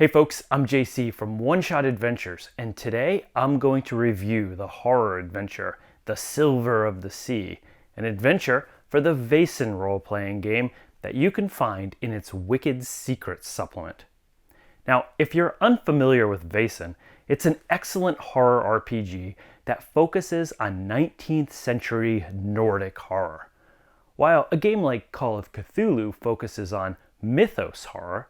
Hey folks, I'm JC from One Shot Adventures, and today I'm going to review the horror adventure, The Silver of the Sea, an adventure for the Vaesen role-playing game that you can find in its Wicked Secrets supplement. Now, if you're unfamiliar with Vaesen, it's an excellent horror RPG that focuses on 19th century Nordic horror. While a game like Call of Cthulhu focuses on mythos horror,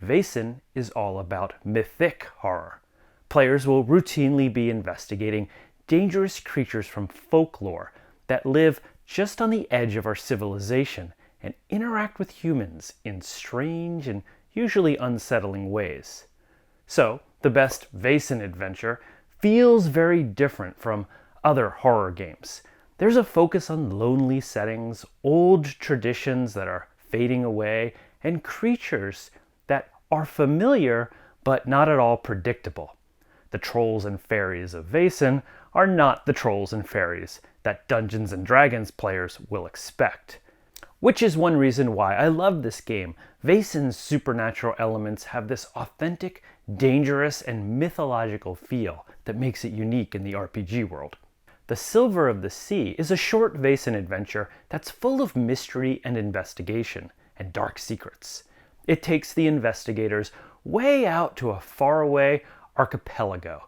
Vaesen is all about mythic horror. Players will routinely be investigating dangerous creatures from folklore that live just on the edge of our civilization and interact with humans in strange and usually unsettling ways. So, the best Vaesen adventure feels very different from other horror games. There's a focus on lonely settings, old traditions that are fading away, and creatures that are familiar but not at all predictable. The trolls and fairies of Vaesen are not the trolls and fairies that Dungeons & Dragons players will expect. Which is one reason why I love this game. Vaesen's supernatural elements have this authentic, dangerous, and mythological feel that makes it unique in the RPG world. The Silver of the Sea is a short Vaesen adventure that's full of mystery and investigation and dark secrets. It takes the investigators way out to a faraway archipelago,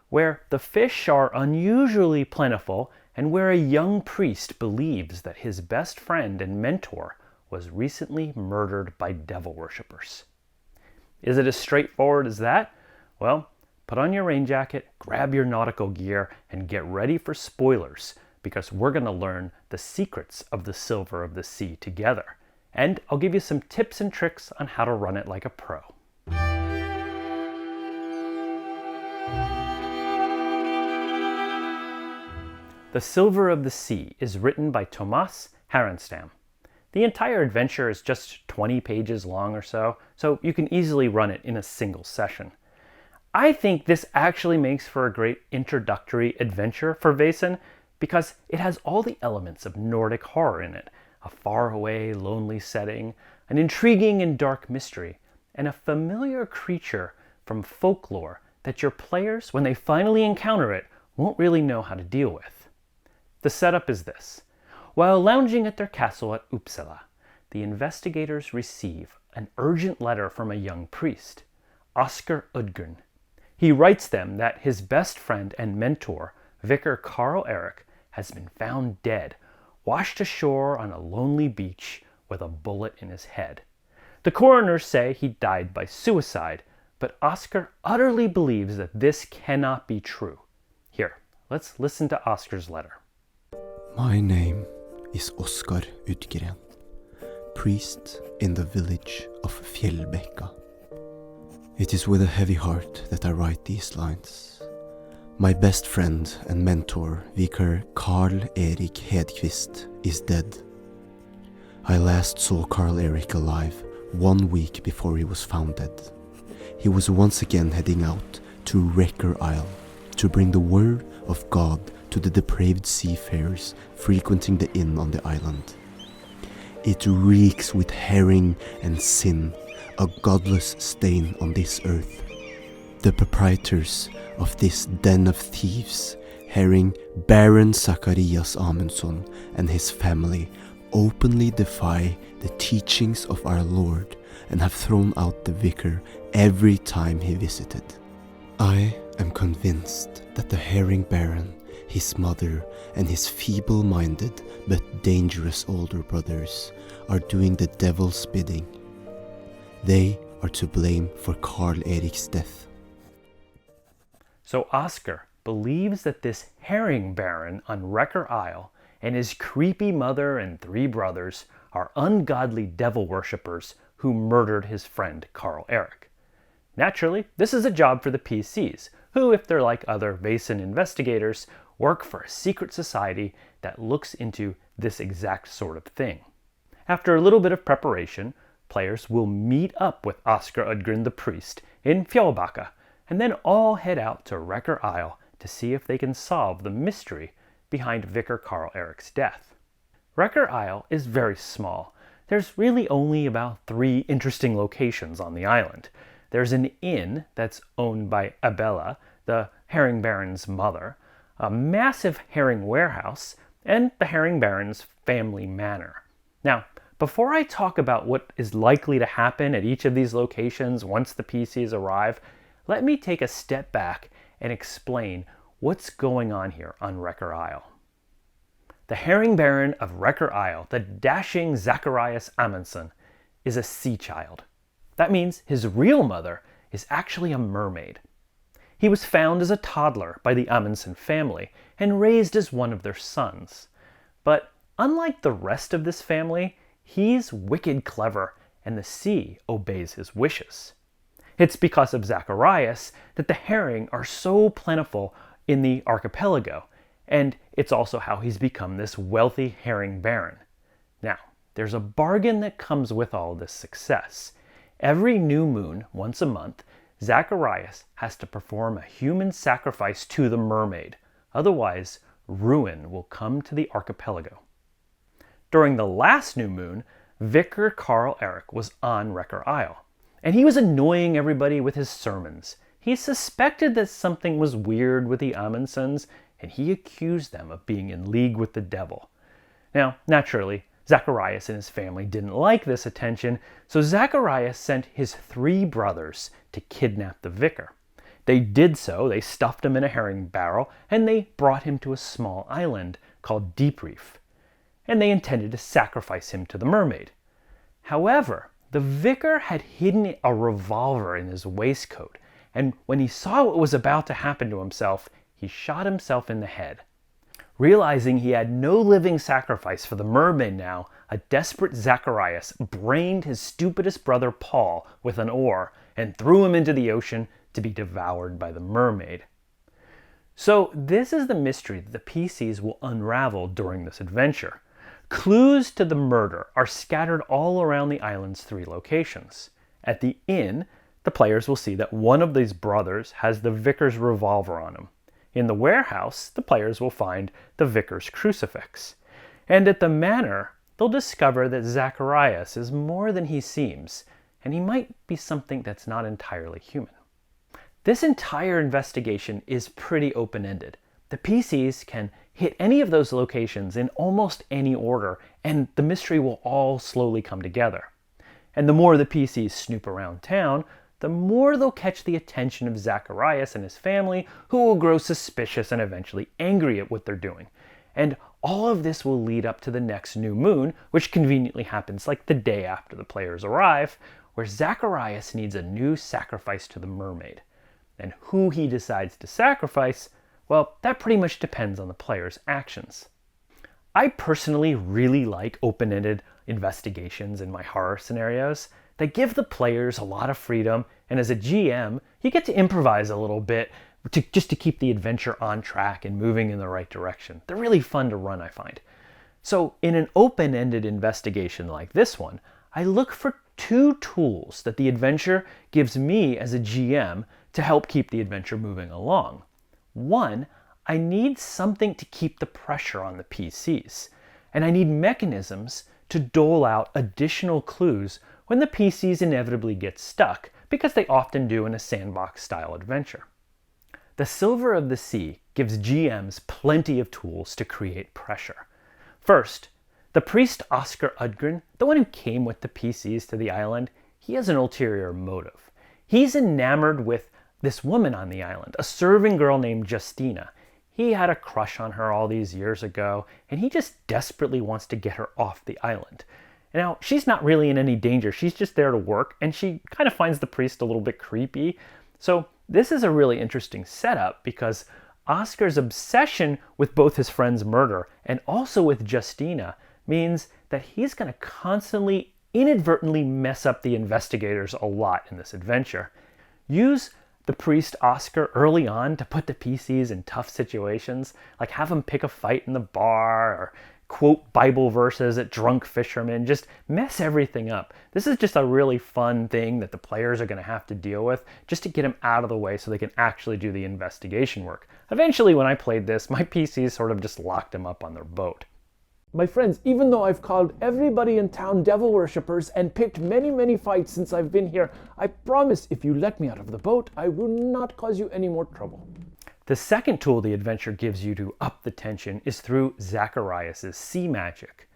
where the fish are unusually plentiful and where a young priest believes that his best friend and mentor was recently murdered by devil worshippers. Is it as straightforward as that? Well, put on your rain jacket, grab your nautical gear, and get ready for spoilers, because we're going to learn the secrets of the Silver of the Sea together. And I'll give you some tips and tricks on how to run it like a pro. The Silver of the Sea is written by Thomas Harenstam. The entire adventure is just 20 pages long or so you can easily run it in a single session. I think this actually makes for a great introductory adventure for Vaesen because it has all the elements of Nordic horror in it. A faraway, lonely setting, an intriguing and dark mystery, and a familiar creature from folklore that your players, when they finally encounter it, won't really know how to deal with. The setup is this. While lounging at their castle at Uppsala, the investigators receive an urgent letter from a young priest, Oscar Udgren. He writes them that his best friend and mentor, Vicar Carl Erik, has been found dead, washed ashore on a lonely beach with a bullet in his head. The coroners say he died by suicide, but Oscar utterly believes that this cannot be true. Here, let's listen to Oscar's letter. My name is Oscar Udgren, priest in the village of Fjällbäcka. It is with a heavy heart that I write these lines. My best friend and mentor, Vicar Carl Erik Hedqvist, is dead. I last saw Carl Erik alive 1 week before he was found dead. He was once again heading out to Wrecker Isle to bring the word of God to the depraved seafarers frequenting the inn on the island. It reeks with herring and sin, a godless stain on this earth. The proprietors of this den of thieves, herring Baron Zacharias Amundsen and his family, openly defy the teachings of our Lord and have thrown out the vicar every time he visited. I am convinced that the herring baron, his mother, and his feeble-minded but dangerous older brothers are doing the devil's bidding. They are to blame for Carl Erik's death. So Oscar believes that this herring baron on Wrecker Isle and his creepy mother and 3 brothers are ungodly devil worshippers who murdered his friend Carl Erik. Naturally, this is a job for the PCs, who, if they're like other Vaesen investigators, work for a secret society that looks into this exact sort of thing. After a little bit of preparation, players will meet up with Oscar Udgren the priest in Fjällbäcka, and then all head out to Wrecker Isle to see if they can solve the mystery behind Vicar Carl Erik's death. Wrecker Isle is very small. There's really only about 3 interesting locations on the island. there's an inn that's owned by Abella, the herring baron's mother, a massive herring warehouse, and the herring baron's family manor. Now, before I talk about what is likely to happen at each of these locations once the PCs arrive, let me take a step back and explain what's going on here on Wrecker Isle. The herring baron of Wrecker Isle, the dashing Zacharias Amundsen, is a sea child. That means his real mother is actually a mermaid. He was found as a toddler by the Amundsen family and raised as one of their sons. But unlike the rest of this family, he's wicked clever and the sea obeys his wishes. It's because of Zacharias that the herring are so plentiful in the archipelago, and it's also how he's become this wealthy herring baron. Now, there's a bargain that comes with all this success. Every new moon, once a month, Zacharias has to perform a human sacrifice to the mermaid. Otherwise, ruin will come to the archipelago. During the last new moon, Vicar Carl Eric was on Wrecker Isle, and he was annoying everybody with his sermons. He suspected that something was weird with the Amundsens, and he accused them of being in league with the devil. Now, naturally, Zacharias and his family didn't like this attention, so Zacharias sent his 3 brothers to kidnap the vicar. They did so, they stuffed him in a herring barrel, and they brought him to a small island called Deep Reef. And they intended to sacrifice him to the mermaid. However, the vicar had hidden a revolver in his waistcoat, and when he saw what was about to happen to himself, he shot himself in the head. Realizing he had no living sacrifice for the mermaid now, a desperate Zacharias brained his stupidest brother Paul with an oar and threw him into the ocean to be devoured by the mermaid. So this is the mystery that the PCs will unravel during this adventure. Clues to the murder are scattered all around the island's 3 locations. At the inn, the players will see that one of these brothers has the vicar's revolver on him. In the warehouse, the players will find the vicar's crucifix. And at the manor, they'll discover that Zacharias is more than he seems, and he might be something that's not entirely human. This entire investigation is pretty open-ended. The PCs can hit any of those locations in almost any order, and the mystery will all slowly come together. And the more the PCs snoop around town, the more they'll catch the attention of Zacharias and his family, who will grow suspicious and eventually angry at what they're doing. And all of this will lead up to the next new moon, which conveniently happens like the day after the players arrive, where Zacharias needs a new sacrifice to the mermaid. And who he decides to sacrifice, well, that pretty much depends on the player's actions. I personally really like open-ended investigations in my horror scenarios. They give the players a lot of freedom, and as a GM, you get to improvise a little bit just to keep the adventure on track and moving in the right direction. They're really fun to run, I find. So in an open-ended investigation like this one, I look for 2 tools that the adventure gives me as a GM to help keep the adventure moving along. 1, I need something to keep the pressure on the PCs, and I need mechanisms to dole out additional clues when the PCs inevitably get stuck, because they often do in a sandbox-style adventure. The Silver of the Sea gives GMs plenty of tools to create pressure. First, the priest Oscar Udgren, the one who came with the PCs to the island, he has an ulterior motive. He's enamored with this woman on the island, a serving girl named Justina. He had a crush on her all these years ago, and he just desperately wants to get her off the island. Now, she's not really in any danger. She's just there to work, and she kind of finds the priest a little bit creepy. So this is a really interesting setup because Oscar's obsession with both his friend's murder and also with Justina means that he's going to constantly, inadvertently mess up the investigators a lot in this adventure. Use the priest Oscar early on to put the PCs in tough situations, like have them pick a fight in the bar or quote Bible verses at drunk fishermen, just mess everything up. This is just a really fun thing that the players are going to have to deal with just to get them out of the way so they can actually do the investigation work. Eventually, when I played this, my PCs sort of just locked them up on their boat. My friends, even though I've called everybody in town devil worshippers and picked many fights since I've been here, I promise if you let me out of the boat, I will not cause you any more trouble. The second tool the adventure gives you to up the tension is through Zacharias' sea magic.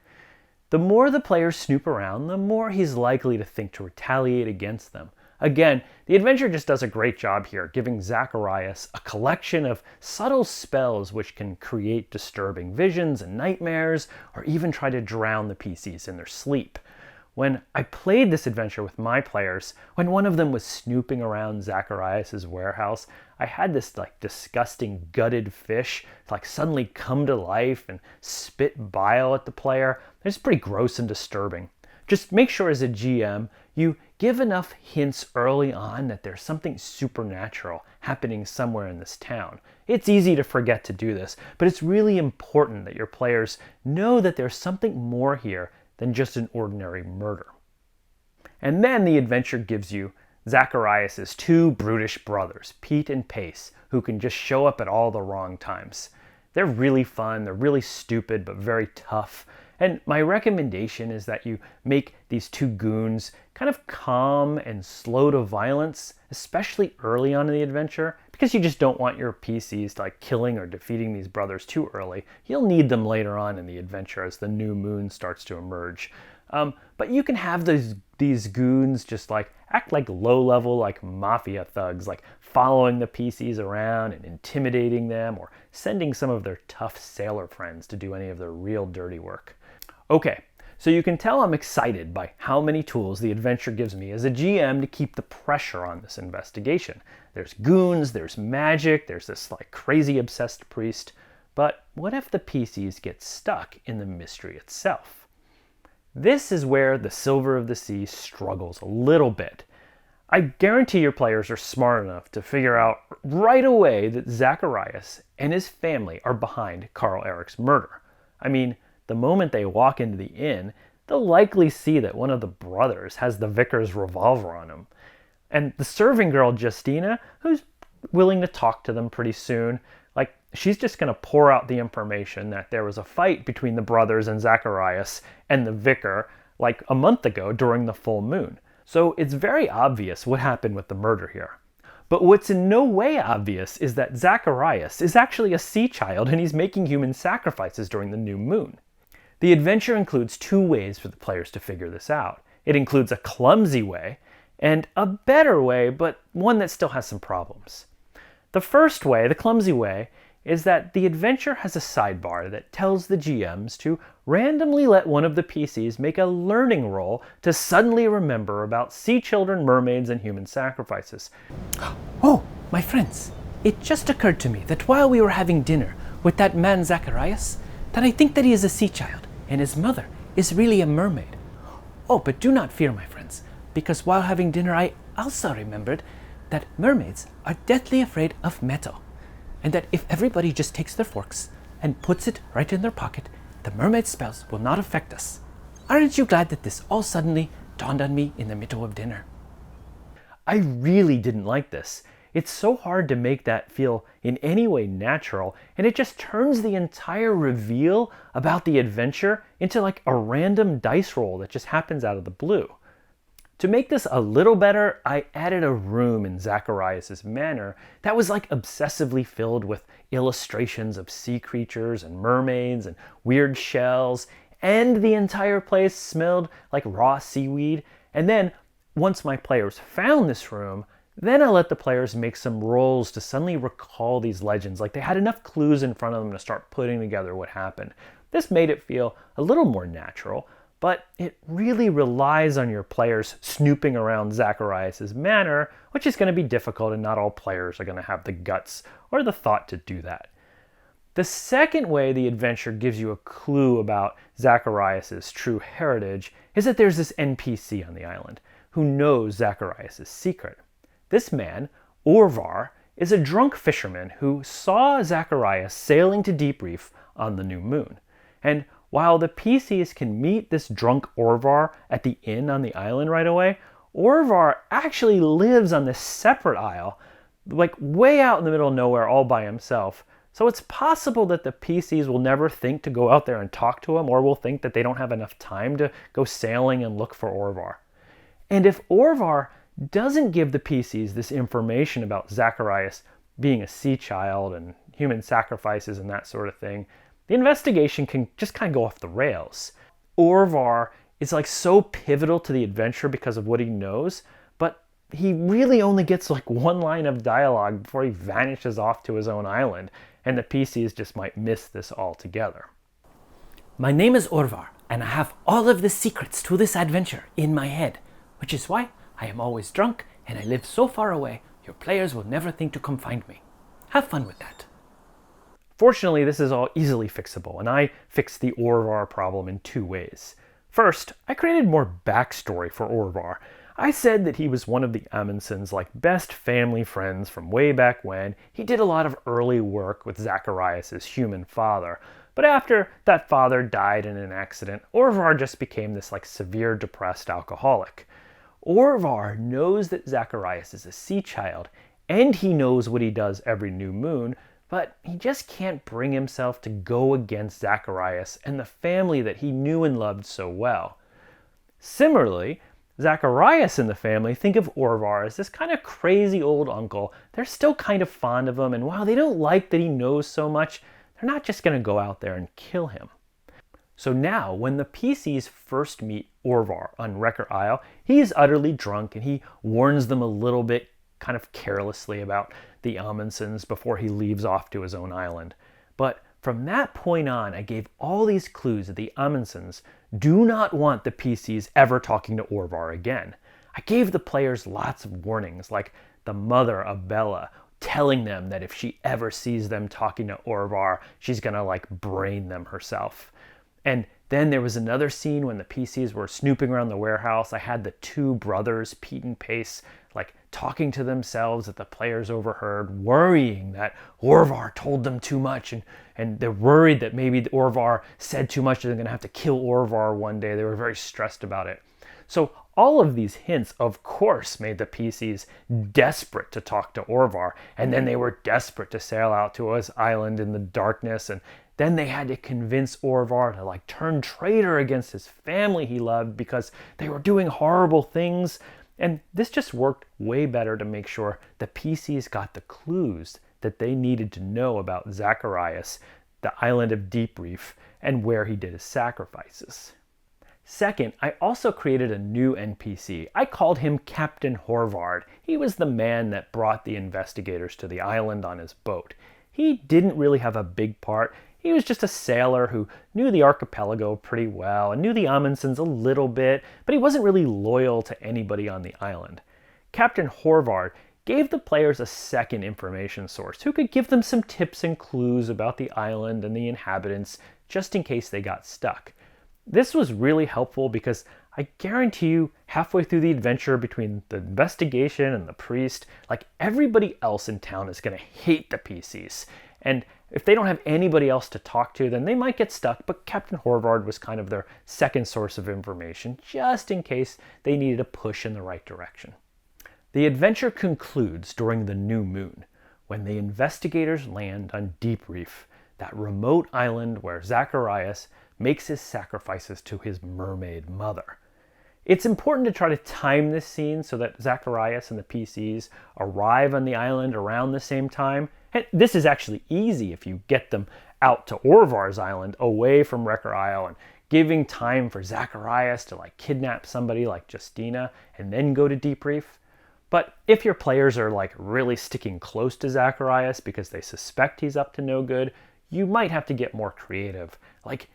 The more the players snoop around, the more he's likely to think to retaliate against them. Again, the adventure just does a great job here, giving Zacharias a collection of subtle spells which can create disturbing visions and nightmares, or even try to drown the PCs in their sleep. When I played this adventure with my players, when one of them was snooping around Zacharias' warehouse, I had this disgusting gutted fish suddenly come to life and spit bile at the player. It's pretty gross and disturbing. Just make sure as a GM you give enough hints early on that there's something supernatural happening somewhere in this town. It's easy to forget to do this, but it's really important that your players know that there's something more here than just an ordinary murder. And then the adventure gives you Zacharias' two brutish brothers, Pete and Pace, who can just show up at all the wrong times. They're really fun, they're really stupid, but very tough. And my recommendation is that you make these two goons kind of calm and slow to violence, especially early on in the adventure, because you just don't want your PCs killing or defeating these brothers too early. You'll need them later on in the adventure as the new moon starts to emerge. But you can have these goons just act like low-level mafia thugs, following the PCs around and intimidating them, or sending some of their tough sailor friends to do any of their real dirty work. Okay, so you can tell I'm excited by how many tools the adventure gives me as a GM to keep the pressure on this investigation. There's goons, there's magic, there's this crazy obsessed priest. But what if the PCs get stuck in the mystery itself? This is where the Silver of the Sea struggles a little bit. I guarantee your players are smart enough to figure out right away that Zacharias and his family are behind Carl Eric's murder. I mean, the moment they walk into the inn, they'll likely see that one of the brothers has the vicar's revolver on him. And the serving girl, Justina, who's willing to talk to them pretty soon, she's just going to pour out the information that there was a fight between the brothers and Zacharias and the vicar a month ago during the full moon. So it's very obvious what happened with the murder here. But what's in no way obvious is that Zacharias is actually a sea child and he's making human sacrifices during the new moon. The adventure includes two ways for the players to figure this out. It includes a clumsy way and a better way, but one that still has some problems. The first way, the clumsy way, is that the adventure has a sidebar that tells the GMs to randomly let one of the PCs make a learning roll to suddenly remember about sea children, mermaids, and human sacrifices. Oh, my friends, it just occurred to me that while we were having dinner with that man Zacharias, that I think that he is a sea child, and his mother is really a mermaid. Oh, but do not fear, my friends, because while having dinner I also remembered that mermaids are deathly afraid of metal, and that if everybody just takes their forks and puts it right in their pocket, the mermaid spells will not affect us. Aren't you glad that this all suddenly dawned on me in the middle of dinner? I really didn't like this. It's so hard to make that feel in any way natural, and it just turns the entire reveal about the adventure into a random dice roll that just happens out of the blue. To make this a little better, I added a room in Zacharias' manor that was obsessively filled with illustrations of sea creatures and mermaids and weird shells, and the entire place smelled like raw seaweed. And then, once my players found this room, then I let the players make some rolls to suddenly recall these legends, they had enough clues in front of them to start putting together what happened. This made it feel a little more natural, but it really relies on your players snooping around Zacharias' manor, which is going to be difficult, and not all players are going to have the guts or the thought to do that. The second way the adventure gives you a clue about Zacharias' true heritage is that there's this NPC on the island who knows Zacharias' secret. This man, Orvar, is a drunk fisherman who saw Zacharias sailing to Deep Reef on the new moon. And while the PCs can meet this drunk Orvar at the inn on the island right away, Orvar actually lives on this separate isle, way out in the middle of nowhere all by himself, So it's possible that the PCs will never think to go out there and talk to him, or will think that they don't have enough time to go sailing and look for Orvar. And if Orvar doesn't give the PCs this information about Zacharias being a sea child and human sacrifices and that sort of thing, the investigation can just kind of go off the rails. Orvar is like so pivotal to the adventure because of what he knows, but he really only gets like one line of dialogue before he vanishes off to his own island, and the PCs just might miss this altogether. My name is Orvar, and I have all of the secrets to this adventure in my head, which is why I am always drunk and I live so far away your players will never think to come find me. Have fun with that. Fortunately, this is all easily fixable, and I fixed the Orvar problem in 2 ways. First, I created more backstory for Orvar. I said that he was one of the Amundson's best family friends from way back when. He did a lot of early work with Zacharias' human father, but after that father died in an accident, Orvar just became this severe depressed alcoholic. Orvar knows that Zacharias is a sea child, and he knows what he does every new moon, but he just can't bring himself to go against Zacharias and the family that he knew and loved so well. Similarly, Zacharias and the family think of Orvar as this kind of crazy old uncle. They're still kind of fond of him, and while they don't like that he knows so much, they're not just going to go out there and kill him. So now, when the PCs first meet Orvar on Wrecker Isle, he's utterly drunk and he warns them a little bit kind of carelessly about the Amundsons before he leaves off to his own island. But from that point on, I gave all these clues that the Amundsons do not want the PCs ever talking to Orvar again. I gave the players lots of warnings, like the mother of Bella telling them that if she ever sees them talking to Orvar, she's gonna brain them herself. And then there was another scene when the PCs were snooping around the warehouse. I had the 2 brothers, Pete and Pace, talking to themselves that the players overheard, worrying that Orvar told them too much, and they're worried that maybe Orvar said too much and they're going to have to kill Orvar one day. They were very stressed about it. So all of these hints, of course, made the PCs desperate to talk to Orvar, and then they were desperate to sail out to his island in the darkness, and then they had to convince Orvar to turn traitor against his family he loved because they were doing horrible things. And this just worked way better to make sure the PCs got the clues that they needed to know about Zacharias, the island of Deep Reef, and where he did his sacrifices. Second, I also created a new NPC. I called him Captain Horvard. He was the man that brought the investigators to the island on his boat. He didn't really have a big part. He was just a sailor who knew the archipelago pretty well and knew the Amundsons a little bit, but he wasn't really loyal to anybody on the island. Captain Horvard gave the players a second information source who could give them some tips and clues about the island and the inhabitants just in case they got stuck. This was really helpful because I guarantee you halfway through the adventure between the investigation and the priest, everybody else in town is going to hate the PCs. And if they don't have anybody else to talk to, then they might get stuck, but Captain Horvard was kind of their second source of information, just in case they needed a push in the right direction. The adventure concludes during the new moon, when the investigators land on Deep Reef, that remote island where Zacharias makes his sacrifices to his mermaid mother. It's important to try to time this scene so that Zacharias and the PCs arrive on the island around the same time. And this is actually easy if you get them out to Orvar's island away from Wrecker Isle and giving time for Zacharias to kidnap somebody like Justina and then go to Deep Reef. But if your players are really sticking close to Zacharias because they suspect he's up to no good, you might have to get more creative.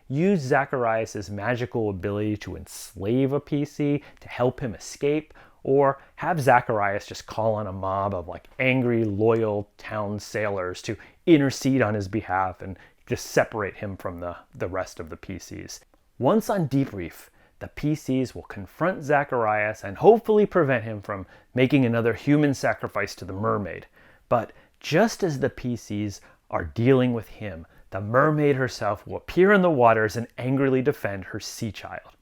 Use Zacharias' magical ability to enslave a PC to help him escape, or have Zacharias just call on a mob of angry, loyal town sailors to intercede on his behalf and just separate him from the rest of the PCs. Once on Deep Reef, the PCs will confront Zacharias and hopefully prevent him from making another human sacrifice to the mermaid. But just as the PCs are dealing with him, the mermaid herself will appear in the waters and angrily defend her sea child.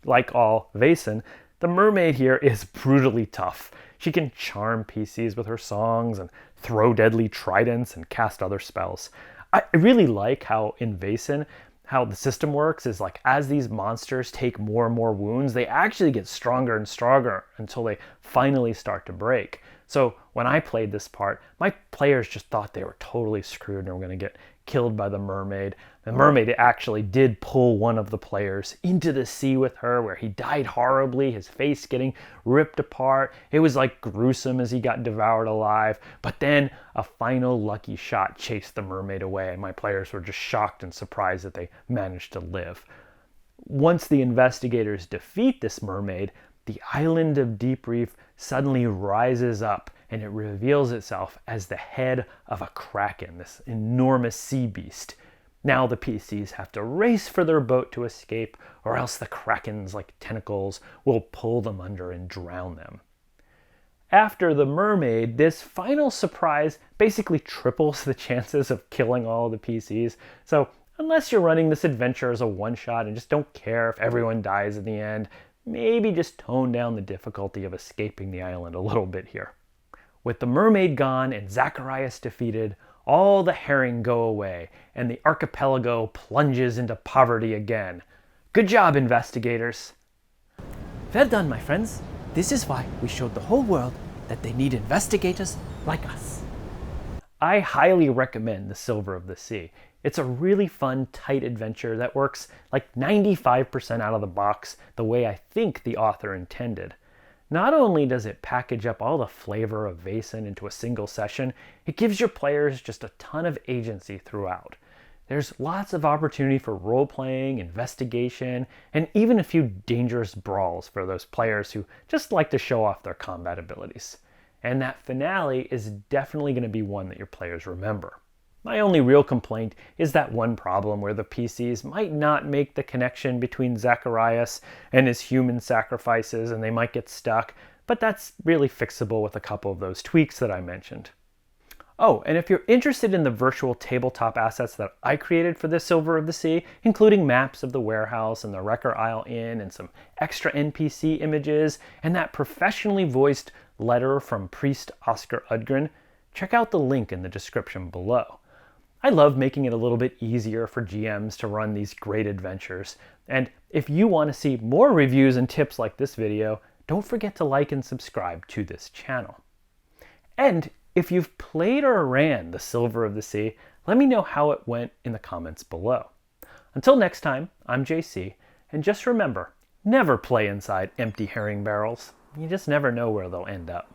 Like all Vaesen, the mermaid here is brutally tough. She can charm PCs with her songs and throw deadly tridents and cast other spells. I really like how in Vaesen, how the system works is like as these monsters take more and more wounds, they actually get stronger and stronger until they finally start to break. So when I played this part, my players just thought they were totally screwed and were going to get killed by the mermaid. The mermaid actually did pull one of the players into the sea with her, where he died horribly, his face getting ripped apart. It was like gruesome as he got devoured alive. But then a final lucky shot chased the mermaid away, and my players were just shocked and surprised that they managed to live. Once the investigators defeat this mermaid, the island of Deep Reef suddenly rises up, and it reveals itself as the head of a kraken, this enormous sea beast. Now the PCs have to race for their boat to escape, or else the kraken's like tentacles will pull them under and drown them. After the mermaid, this final surprise basically triples the chances of killing all the PCs. So unless you're running this adventure as a one-shot and just don't care if everyone dies in the end, maybe just tone down the difficulty of escaping the island a little bit here. With the mermaid gone and Zacharias defeated, all the herring go away, and the archipelago plunges into poverty again. Good job, investigators! Well done, my friends. This is why we showed the whole world that they need investigators like us. I highly recommend The Silver of the Sea. It's a really fun, tight adventure that works like 95% out of the box the way I think the author intended. Not only does it package up all the flavor of Vaesen into a single session, it gives your players just a ton of agency throughout. There's lots of opportunity for role-playing, investigation, and even a few dangerous brawls for those players who just like to show off their combat abilities. And that finale is definitely going to be one that your players remember. My only real complaint is that one problem where the PCs might not make the connection between Zacharias and his human sacrifices, and they might get stuck, but that's really fixable with a couple of those tweaks that I mentioned. Oh, and if you're interested in the virtual tabletop assets that I created for the Silver of the Sea, including maps of the warehouse and the Wrecker Isle Inn and some extra NPC images, and that professionally voiced letter from Priest Oscar Udgren, check out the link in the description below. I love making it a little bit easier for GMs to run these great adventures. And if you want to see more reviews and tips like this video, don't forget to like and subscribe to this channel. And if you've played or ran The Silver of the Sea, let me know how it went in the comments below. Until next time, I'm JC, and just remember, never play inside empty herring barrels. You just never know where they'll end up.